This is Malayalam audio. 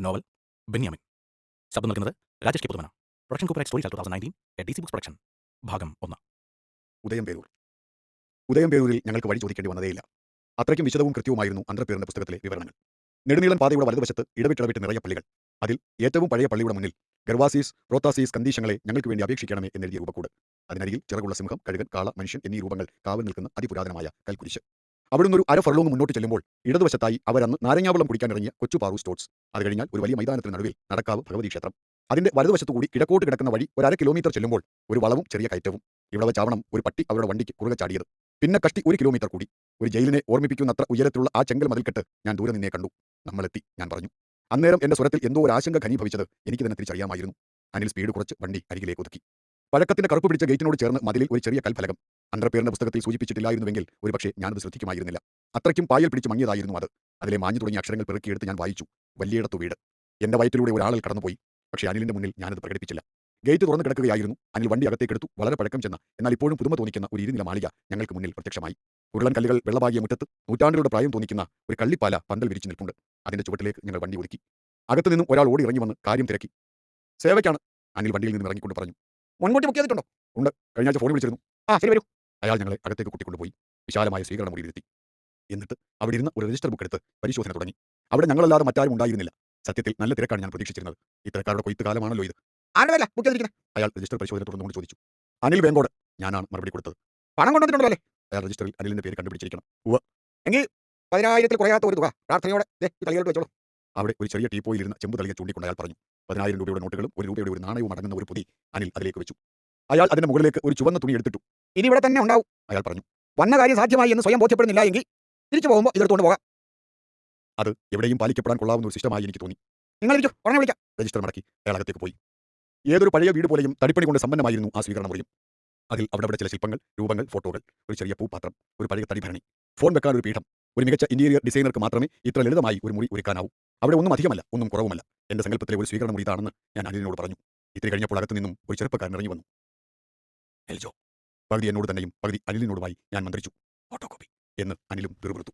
നോവൽ ബെന്യാമിൻ. ശബ്ദം നൽകുന്നത് Rajesh K Puthumana. Production corporate story 2019 a DC books production. ഭാഗം 1. ഉദയംപേരൂരിൽ ഞങ്ങൾക്ക് വഴി ചോദിക്കേണ്ടി വന്നതേയില്ല. അത്രയ്ക്കും വിശദവും കൃത്യവുമായിരുന്നു അന്തർപേരിന്റെ പുസ്തകത്തിലെ വിവരണങ്ങൾ. നെടുനീളൻ പാതയുടെ വലതുവശത്ത് ഇടവിട്ടിടവിട്ട് നിറയെ പള്ളികൾ. അതിൽ ഏറ്റവും പഴയ പള്ളിയുടെ മുന്നിൽ ഗർവാസീസ്, പ്രോത്താസീസ് കന്ദീശങ്ങളെ ഞങ്ങൾക്ക് വേണ്ടി അപേക്ഷിക്കണമേ എന്നെഴുതിയ രൂപക്കൂട്. അതിനരികിൽ ചിറകുള്ള സിംഹം, കഴുകൻ, കാള, മനുഷ്യൻ എന്നീ രൂപങ്ങൾ കാവൽ നിൽക്കുന്ന അതിപുരാതനമായ കൽക്കുരിശ്. അവിടുന്ന് ഒരു അര ഫർലോങ് മുന്നോട്ട് ചെല്ലുമ്പോൾ ഇടതുവശത്തായി അവരന്ന് നാരങ്ങാവെള്ളം കുടിക്കാനിറങ്ങിയ കൊച്ചു പാറു സ്റ്റോട്സ്. അത് കഴിഞ്ഞാൽ ഒരു വലിയ മൈതാനത്തിന് നടുവിൽ നടക്കാവ് ഭഗവതി ക്ഷേത്രം. അതിന്റെ വലതുവശത്തുകൂടി കിഴക്കോട്ട് കിടക്കുന്ന വഴി ഒരു 1/2 കിലോമീറ്റർ ചെല്ലുമ്പോൾ ഒരു വളവും ചെറിയ കയറ്റവും. ഇവിടെ വെച്ചാവണം ഒരു പട്ടി അവരുടെ വണ്ടിക്ക് കുറുകെ ചാടിയത്. പിന്നെ കഷ്ടി 1 കിലോമീറ്റർ കൂടി. ഒരു ജയിലിനെ ഓർമ്മിപ്പിക്കുന്നത്ര ഉയരത്തിലുള്ള ആ ചെങ്കൽ മതിൽക്കെട്ട് ഞാൻ ദൂരെ നിന്നേ കണ്ടു. നമ്മളെത്തി, ഞാൻ പറഞ്ഞു. അന്നേരം എന്റെ സ്വരത്തിൽ എന്തോ ഒരു ആശങ്ക ഘനീഭവിച്ചത് എനിക്ക് തന്നെ തിരിച്ചറിയാമായിരുന്നു. അനിൽ സ്പീഡ് കുറച്ച് വണ്ടി അരികിലേക്ക് ഒതുക്കി. പഴക്കത്തിന്റെ കറുപ്പ് പിടിച്ച ഗേറ്റിനോട് ചേർന്ന് മതിലിൽ ഒരു ചെറിയ കൽഫലകം. അന്തർപേരിന്റെ പുസ്തകത്തിൽ സൂചിപ്പിച്ചിട്ടില്ലായിരുന്നുവെങ്കിൽ ഒരുപക്ഷെ ഞാനത് ശ്രദ്ധിക്കുമായിരുന്നില്ല. അത്രയ്ക്കും പായൽ പിടിച്ച് മങ്ങിയതായിരുന്നു അത്. അതിലെ മാഞ്ഞു തുടങ്ങിയ അക്ഷരങ്ങൾ പെറുക്കിയെടുത്ത് ഞാൻ വായിച്ചു. വലിയിടത്തു വീട്. എന്റെ വയറ്റിലൂടെ ഒരാളിൽ കടന്നുപോയി. പക്ഷേ അനിലിന്റെ മുന്നിൽ ഞാനത് പ്രകടിപ്പിച്ചില്ല. ഗേറ്റ് തുറന്നു കിടക്കുകയായിരുന്നു. അനിൽ വണ്ടി അകത്തേക്കെടുത്തു. വളരെ പഴക്കം ചെന്ന എന്നാൽ ഇപ്പോഴും പുതുമ തോന്നിക്കുന്ന ഒരു ഇരുനില മാളിക ഞങ്ങൾക്ക് മുന്നിൽ പ്രത്യക്ഷമായി. ഉരുളൻ കല്ലുകൾ വെള്ളപാകിയ മുറ്റത്ത് നൂറ്റാണ്ടുകളുടെ പ്രായം തോന്നിക്കുന്ന ഒരു കള്ളിപ്പാല പന്തൽ വിരിച്ചു നിൽപ്പുണ്ട്. അതിന്റെ ചുവട്ടിലേക്ക് ഞങ്ങൾ വണ്ടി ഒതുക്കി. അകത്തു നിന്നും ഒരാൾ ഓടി ഇറങ്ങി വന്ന് കാര്യം തിരക്കി. സേവയ്ക്കാണ്, അനിൽ വണ്ടിയിൽ നിന്ന് ഇറങ്ങിക്കൊണ്ട് പറഞ്ഞു. മുൻകൂട്ടി ബുക്ക് ചെയ്തിട്ടുണ്ടോ? ഉണ്ട്, കഴിഞ്ഞ ആഴ്ച ഫോൺ വിളിച്ചിരുന്നു. ആ ശരി, വരൂ. അയാൾ ഞങ്ങളെ അകത്തേക്ക് കൂട്ടിക്കൊണ്ടുപോയി വിശാലമായ സ്വീകരണ മുറിയിലെത്തി. എന്നിട്ട് അവിടെ ഇരുന്ന ഒരു രജിസ്റ്റർ ബുക്ക് എടുത്ത് പരിശോധന തുടങ്ങി. അവിടെ ഞങ്ങളല്ലാതെ മറ്റാരും ഉണ്ടായിരുന്നില്ല. സത്യത്തിൽ നല്ല തിരക്കാണ് ഞാൻ പ്രതീക്ഷിച്ചിരുന്നത്. ഇത്തരക്കാരുടെ കൊയ്ത്ത് കാലമാണല്ലോ ഇത്. ആരുടെ ബുക്ക് ചെയ്തിരിക്കുന്നത്? അയാൾ രജിസ്റ്റർ പരിശോധന തുടർന്നുകൊണ്ട് ചോദിച്ചു. അനിൽ വേങ്കോട്. ഞാനാണ് മറുപടി കൊടുത്തത്. പണം കൊണ്ടുവന്നിട്ടുണ്ടോ അല്ലേ? അയാൾ രജിസ്റ്ററിൽ അനിലിന്റെ പേര് കണ്ടുപിടിച്ചിരിക്കണം. ഉവ്വ്. എങ്കിൽ 10,000-ൽ കുറയാത്ത ഒരു തുക പ്രാർത്ഥനയോടെ തലയിലോട്ട് വെച്ചോളൂ. അവിടെ ഒരു ചെറിയ ടീപ്പോയിലിരുന്ന ചെമ്പ് തളിക ചൂണ്ടിക്കൊണ്ട് അയാൾ പറഞ്ഞു. 10,000 രൂപയുടെ നോട്ടുകളും 1 രൂപയുടെ ഒരു നാണയവും അടങ്ങുന്ന ഒരു പൊതി അനിൽ അതിലേക്ക് വെച്ചു. അയാൾ അതിന്റെ മുകളിലേക്ക് ഒരു ചുവന്ന തുണി എടുത്തിട്ടു. ഇനി ഇവിടെ തന്നെ ഉണ്ടാവും, അയാൾ പറഞ്ഞു. വന്ന കാര്യം സാധ്യമായി എന്ന് സ്വയം ബോധ്യപ്പെടുന്നില്ല എങ്കിൽ തിരിച്ചു പോകുമ്പോൾ ഇതെടുത്തുകൊണ്ട് പോകാം. അത് എവിടെയും പാലിക്കപ്പെടാൻ കൊള്ളാവുന്ന ഒരു സിസ്റ്റമായി എനിക്ക് തോന്നി. നിങ്ങളിരിക്കൂ, ഉടനെ വിളിക്കാം. രജിസ്റ്റർ മടക്കി അയാൾ അകത്തേക്ക് പോയി. ഏതൊരു പഴയ വീട് പോലെയും തടിപ്പണി കൊണ്ട് സമ്പന്നമായിരുന്നു ആ സ്വീകരണ മുറിയും. അതിൽ അവിടെ ചില ശില്പങ്ങൾ, രൂപങ്ങൾ, ഫോട്ടോകൾ, ഒരു ചെറിയ പൂപ്പാത്രം, ഒരു പഴയ തടിഭരണി, ഫോൺ വെക്കാൻ ഒരു പീഠം. ഒരു മികച്ച ഇന്റീരിയർ ഡിസൈനർക്ക് മാത്രമേ ഇത്ര ലളിതമായി ഒരു മുറി ഒരുക്കാനാവൂ. അവിടെ ഒന്നും അധികമല്ല, ഒന്നും കുറവുമല്ല. എന്റെ സങ്കല്പത്തിലെ ഒരു സ്വീകരണ മുറി ഇതാണെന്ന് ഞാൻ അനിലിനോട് പറഞ്ഞു. ഇത്തിരി കഴിഞ്ഞപ്പോൾ അകത്തു നിന്നും ഒരു ചെറുപ്പക്കാരൻ ഇറങ്ങി വന്നു. എൽജോ. പകുതി എന്നോട് തന്നെയും പകുതി അനിലിനോടുമായി ഞാൻ മന്ത്രിച്ചു. ഫോട്ടോ കോപ്പി എന്ന് അനിലും പിറുപിറുത്തു.